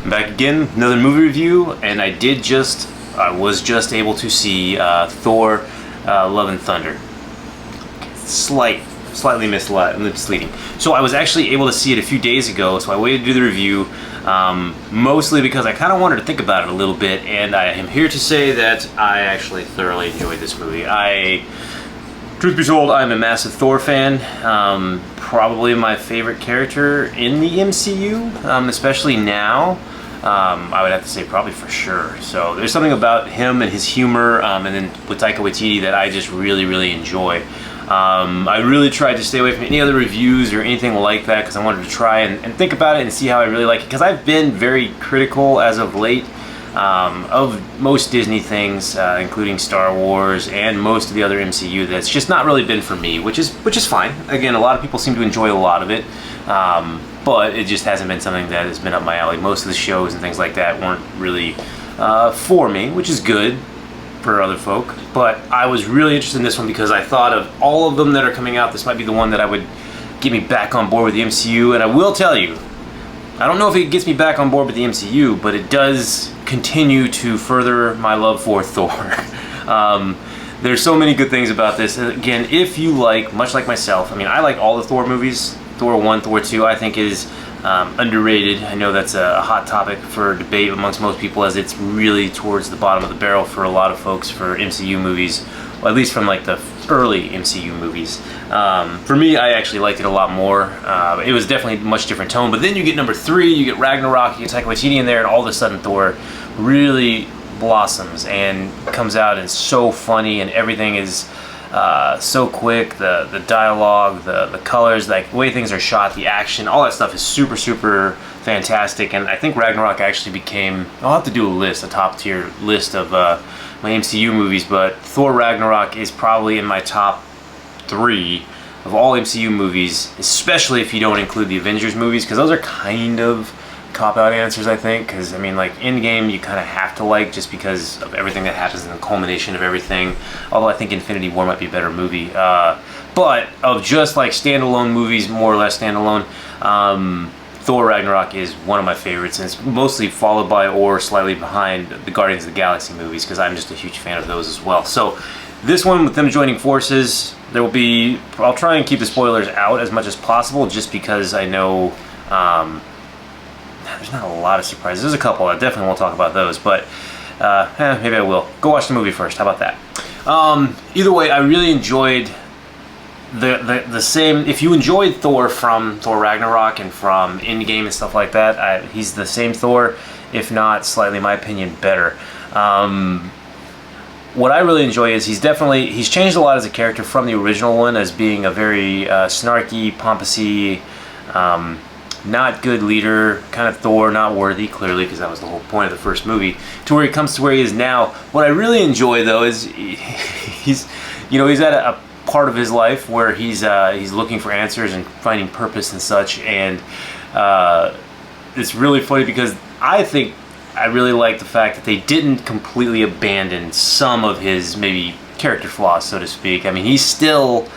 I'm back again, another movie review, and I was just able to see Thor, Love and Thunder. Slightly misleading. So I was actually able to see it a few days ago, so I waited to do the review, mostly because I kind of wanted to think about it a little bit, and I am here to say that I actually thoroughly enjoyed this movie. Truth be told, I'm a massive Thor fan. Probably my favorite character in the MCU, especially now. I would have to say probably for sure. So there's something about him and his humor, and then with Taika Waititi that I just really enjoy. I really tried to stay away from any other reviews or anything like that because I wanted to try and think about it and see how I really like it, because I've been very critical as of late of most Disney things, including Star Wars and most of the other MCU. That's just not really been for me, which is fine. Again, a lot of people seem to enjoy a lot of it, but it just hasn't been something that has been up my alley. Most of the shows and things like that weren't really for me, which is good for other folk. But I was really interested in this one because I thought of all of them that are coming out, this might be the one that I would get me back on board with the MCU. And I will tell you, I don't know if it gets me back on board with the MCU, but it does continue to further my love for Thor. There's so many good things about this. Again, if you like, much like myself, I mean, I like all the Thor movies. Thor 1, Thor 2, I think is underrated. I know that's a hot topic for debate amongst most people, as it's really towards the bottom of the barrel for a lot of folks for MCU movies, well, at least from like the early MCU movies. For me, I actually liked it a lot more. It was definitely a much different tone, but then you get number 3, you get Ragnarok, you get Taika Waititi in there, and all of a sudden Thor really blossoms and comes out and is so funny, and everything is so quick. The dialogue, the colors, like the way things are shot, the action, all that stuff is super fantastic. And I think Ragnarok actually became, I'll have to do a top tier list of my MCU movies, but Thor Ragnarok is probably in my top 3 of all MCU movies, especially if you don't include the Avengers movies, because those are kind of cop-out answers, I think, because I mean, like, Endgame you kind of have to like just because of everything that happens in the culmination of everything, although I think Infinity War might be a better movie. But of just like standalone movies, more or less standalone, Thor Ragnarok is one of my favorites, and it's mostly followed by or slightly behind the Guardians of the Galaxy movies, because I'm just a huge fan of those as well. So this one, with them joining forces, there will be, I'll try and keep the spoilers out as much as possible, just because I know there's not a lot of surprises. There's a couple. I definitely won't talk about those, but maybe I will. Go watch the movie first. How about that? Either way, I really enjoyed the same. If you enjoyed Thor from Thor Ragnarok and from Endgame and stuff like that, he's the same Thor, if not slightly, in my opinion, better. What I really enjoy is he's changed a lot as a character from the original one, as being a very snarky, pompousy, not good leader, kind of Thor, not worthy, clearly, because that was the whole point of the first movie, to where he comes to where he is now. What I really enjoy, though, is he's at a part of his life where he's looking for answers and finding purpose and such, and it's really funny because I think I really like the fact that they didn't completely abandon some of his maybe character flaws, so to speak. I mean, he's still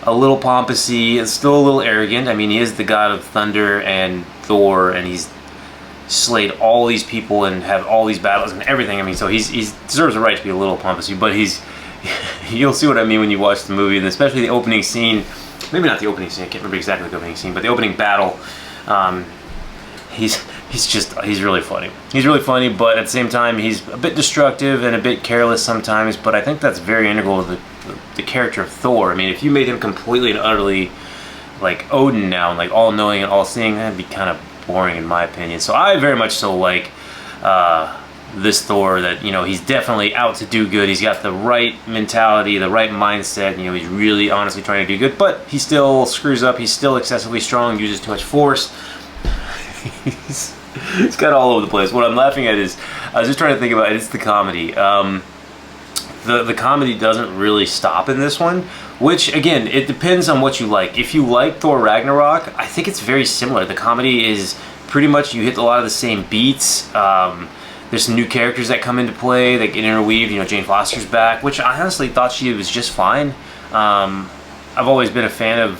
a little pompous-y, it's still a little arrogant. I mean, he is the god of thunder and Thor, and he's slayed all these people and have all these battles and everything. I mean, so he deserves the right to be a little pompous-y, but you'll see what I mean when you watch the movie, and especially the opening scene. Maybe not the opening scene, I can't remember exactly the opening scene, but the opening battle, he's really funny. He's really funny, but at the same time, he's a bit destructive and a bit careless sometimes, but I think that's very integral to the character of Thor. I mean, if you made him completely and utterly like Odin now, and like all-knowing and all-seeing, that'd be kind of boring in my opinion. So I very much so like this Thor, that, he's definitely out to do good. He's got the right mentality, the right mindset. He's really honestly trying to do good, but he still screws up. He's still excessively strong, uses too much force. He's got all over the place. What I'm laughing at is, I was just trying to think about it, it's the comedy. The comedy doesn't really stop in this one, which, again, it depends on what you like. If you like Thor Ragnarok, I think it's very similar. The comedy is pretty much, you hit a lot of the same beats. There's some new characters that come into play that get interweaved. Jane Foster's back, which I honestly thought she was just fine. I've always been a fan of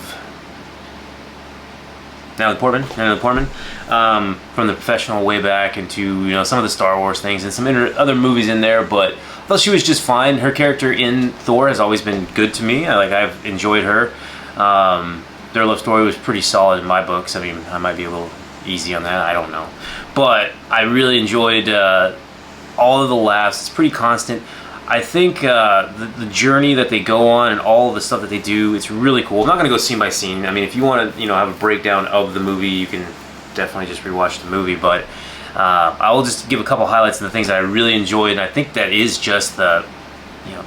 Natalie Portman, from The Professional way back into some of the Star Wars things and some other movies in there. But I thought she was just fine. Her character in Thor has always been good to me. I've enjoyed her. Their love story was pretty solid in my books. I mean, I might be a little easy on that. I don't know, but I really enjoyed all of the laughs. It's pretty constant. I think the journey that they go on and all of the stuff that they do, it's really cool. I'm not going to go scene by scene. I mean, if you want to, have a breakdown of the movie, you can definitely just rewatch the movie. But I will just give a couple highlights of the things that I really enjoyed, and I think that is just the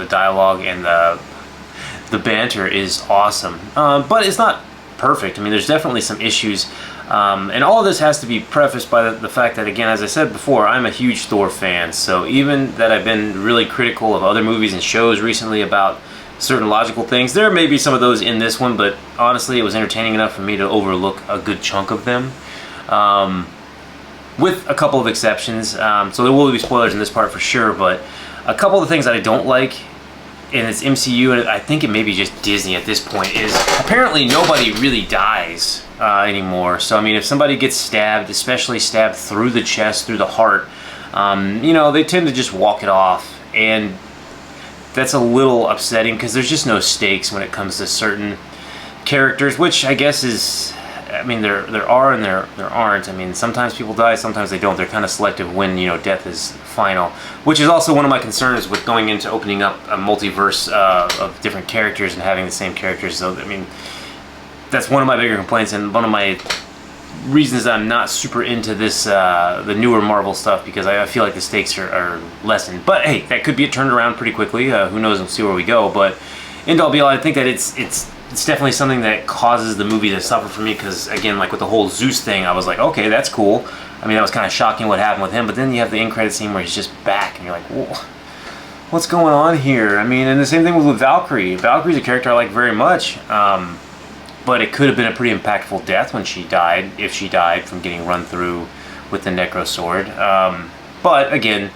dialogue and the banter is awesome. But it's not perfect. I mean, there's definitely some issues. And all of this has to be prefaced by the fact that, again, as I said before, I'm a huge Thor fan. So even that I've been really critical of other movies and shows recently about certain logical things, there may be some of those in this one, but honestly, it was entertaining enough for me to overlook a good chunk of them. With a couple of exceptions. So there will be spoilers in this part for sure, but a couple of the things that I don't like in its MCU, and I think it may be just Disney at this point, is apparently nobody really dies anymore. So I mean, if somebody gets stabbed, especially stabbed through the chest, through the heart, they tend to just walk it off, and that's a little upsetting because there's just no stakes when it comes to certain characters, which I guess is, I mean, there are and there aren't. I mean, sometimes people die, sometimes they don't. They're kind of selective when death is final, which is also one of my concerns with going into opening up a multiverse of different characters and having the same characters. So I mean, that's one of my bigger complaints and one of my reasons that I'm not super into this the newer Marvel stuff, because I feel like the stakes are lessened. But hey, that could be turned around pretty quickly. Who knows? We'll see where we go. But end all be all, I think that it's definitely something that causes the movie to suffer for me, because again, like with the whole Zeus thing, I was like, okay, that's cool. I mean, that was kind of shocking what happened with him, but then you have the end credit scene where he's just back, and you're like, whoa, what's going on here? I mean, and the same thing with Valkyrie. Valkyrie's a character I like very much, but it could have been a pretty impactful death when she died, if she died from getting run through with the Necro Sword. But again,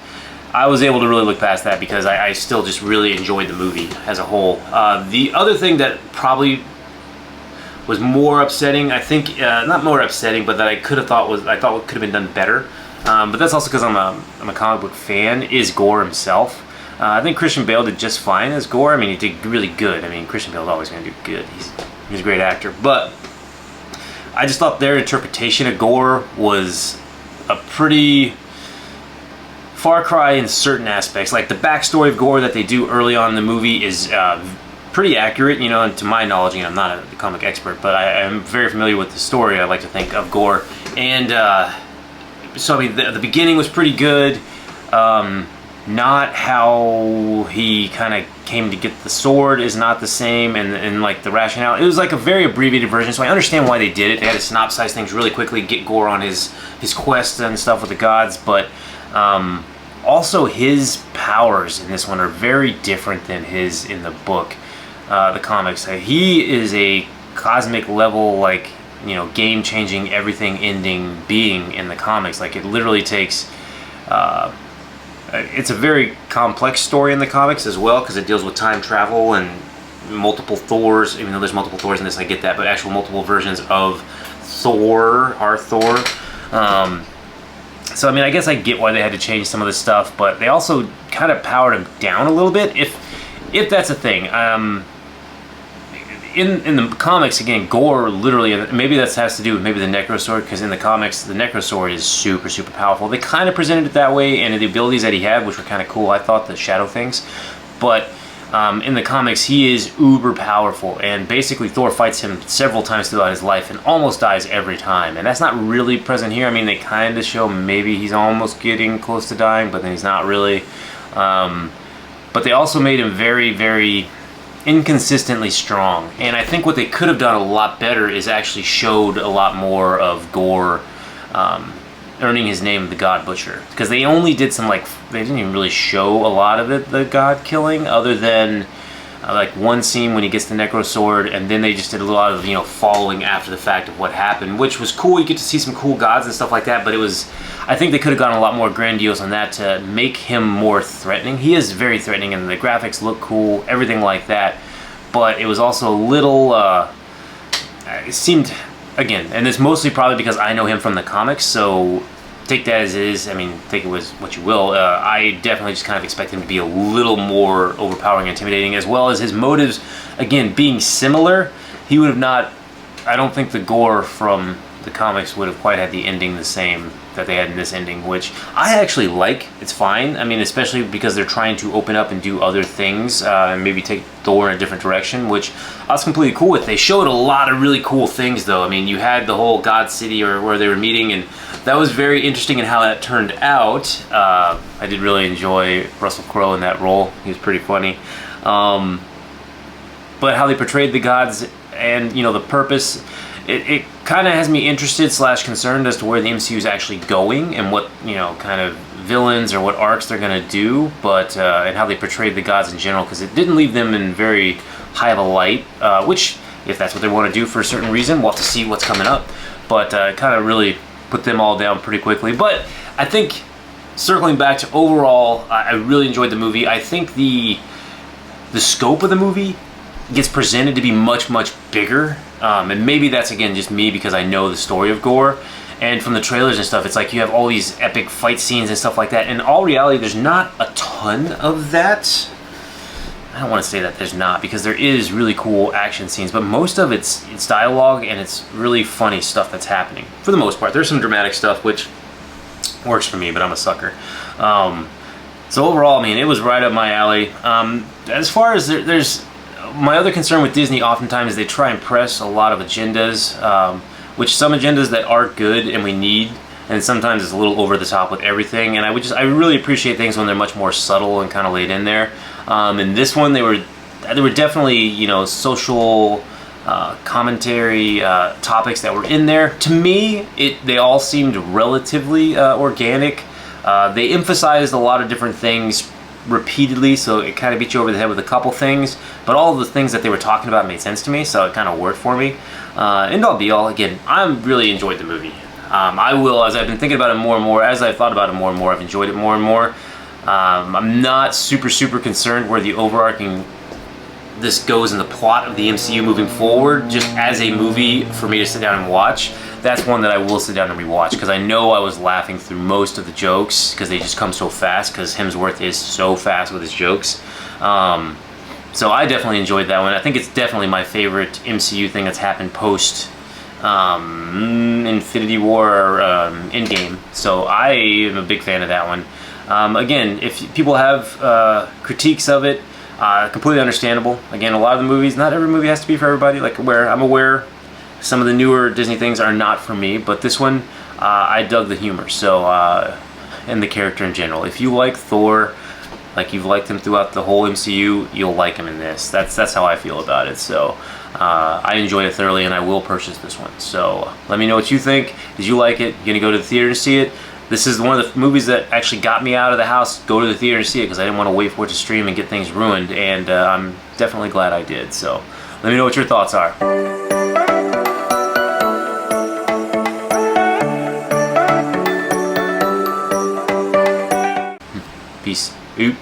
I was able to really look past that because I still just really enjoyed the movie as a whole. The other thing that probably was more upsetting, I think, not more upsetting, but that I could have thought could have been done better. But that's also because I'm a comic book fan, is Gore himself. I think Christian Bale did just fine as Gore. I mean, he did really good. I mean, Christian Bale's always going to do good. He's a great actor. But I just thought their interpretation of Gore was a pretty far cry in certain aspects. Like the backstory of Gore that they do early on in the movie is pretty accurate, and to my knowledge, I'm not a comic expert, but I am very familiar with the story, I like to think, of Gore. And so I mean, the beginning was pretty good. Not how he kind of came to get the sword is not the same, and like the rationale, it was like a very abbreviated version, so I understand why they did it. They had to synopsize things really quickly, get Gore on his quest and stuff with the gods, but also his powers in this one are very different than his in the book, the comics. He is a cosmic level, like, game-changing, everything-ending being in the comics. Like, it literally takes it's a very complex story in the comics as well, because it deals with time travel and multiple Thors. Even though there's multiple Thors in this, I get that, but actual multiple versions of Thor, our Thor. So I mean, I guess I get why they had to change some of the stuff, but they also kind of powered him down a little bit, if that's a thing. In the comics, again, Gore literally, maybe that has to do with maybe the Necro Sword, because in the comics, the Necro Sword is super, super powerful. They kind of presented it that way, and the abilities that he had, which were kind of cool, I thought, the shadow things. But in the comics, he is uber powerful, and basically Thor fights him several times throughout his life and almost dies every time. And that's not really present here. I mean, they kind of show maybe he's almost getting close to dying, but then he's not really. But they also made him very, very inconsistently strong, and I think what they could have done a lot better is actually showed a lot more of Gore earning his name, the God Butcher, because they only did some, like, they didn't even really show a lot of it, the God killing, other than like one scene when he gets the Necro Sword, and then they just did a lot of following after the fact of what happened, which was cool. You get to see some cool gods and stuff like that, but I think they could have gone a lot more grandiose on that to make him more threatening. He is very threatening, and the graphics look cool, everything like that, but it was also a little, it seemed again, and it's mostly probably because I know him from the comics, so take that as it is. I mean, take it with what you will. I definitely just kind of expect him to be a little more overpowering, intimidating, as well as his motives, again, being similar. He would have not, I don't think the Gore from the comics would have quite had the ending the same that they had in this ending, which I actually like. It's fine. I mean, especially because they're trying to open up and do other things and maybe take Thor in a different direction, which I was completely cool with. They showed a lot of really cool things, though. I mean, you had the whole God City or where they were meeting, and that was very interesting in how that turned out. I did really enjoy Russell Crowe in that role. He was pretty funny. But how they portrayed the gods and, you know, the purpose, it kind of has me interested / concerned as to where the MCU is actually going and what, you know, kind of villains or what arcs they're going to do, but and how they portrayed the gods in general, because it didn't leave them in very high of a light, which, if that's what they want to do for a certain reason, we'll have to see what's coming up. But kind of really put them all down pretty quickly. But I think, circling back to overall, I really enjoyed the movie. I think the scope of the movie gets presented to be much bigger, and maybe that's, again, just me because I know the story of Gore, and from the trailers and stuff, it's like you have all these epic fight scenes and stuff like that. In all reality, there's not a ton of that. I don't want to say that there's not, because there is really cool action scenes, but most of it's dialogue, and it's really funny stuff that's happening for the most part. There's some dramatic stuff which works for me, but I'm a sucker. So overall, I mean, it was right up my alley. As far as there's my other concern with Disney, oftentimes is they try and press a lot of agendas, which some agendas that are good and we need, and sometimes it's a little over the top with everything. And I really appreciate things when they're much more subtle and kind of laid in there. In this one, they were definitely, you know, social commentary topics that were in there. To me, they all seemed relatively organic. They emphasized a lot of different things repeatedly, so it kind of beat you over the head with a couple things, but all of the things that they were talking about made sense to me, so it kind of worked for me. End all be all, again, I really enjoyed the movie. I will, as I've been thinking about it more and more, as I've thought about it more and more, I've enjoyed it more and more. I'm not super concerned where the overarching this goes in the plot of the MCU moving forward. Just as a movie for me to sit down and watch, that's one that I will sit down and rewatch, because I know I was laughing through most of the jokes because they just come so fast, because Hemsworth is so fast with his jokes. So I definitely enjoyed that one. I think it's definitely my favorite MCU thing that's happened post Infinity War or Endgame. So I am a big fan of that one. Again, if people have critiques of it, completely understandable. Again, a lot of the movies, not every movie has to be for everybody. Like, I'm aware some of the newer Disney things are not for me, but this one, I dug the humor, so, and the character in general. If you like Thor, like you've liked him throughout the whole MCU, you'll like him in this. That's how I feel about it. So I enjoyed it thoroughly, and I will purchase this one. So let me know what you think. Did you like it? You gonna go to the theater to see it? This is one of the movies that actually got me out of the house, go to the theater to see it, because I didn't want to wait for it to stream and get things ruined, and I'm definitely glad I did. So let me know what your thoughts are. Peace. Oop.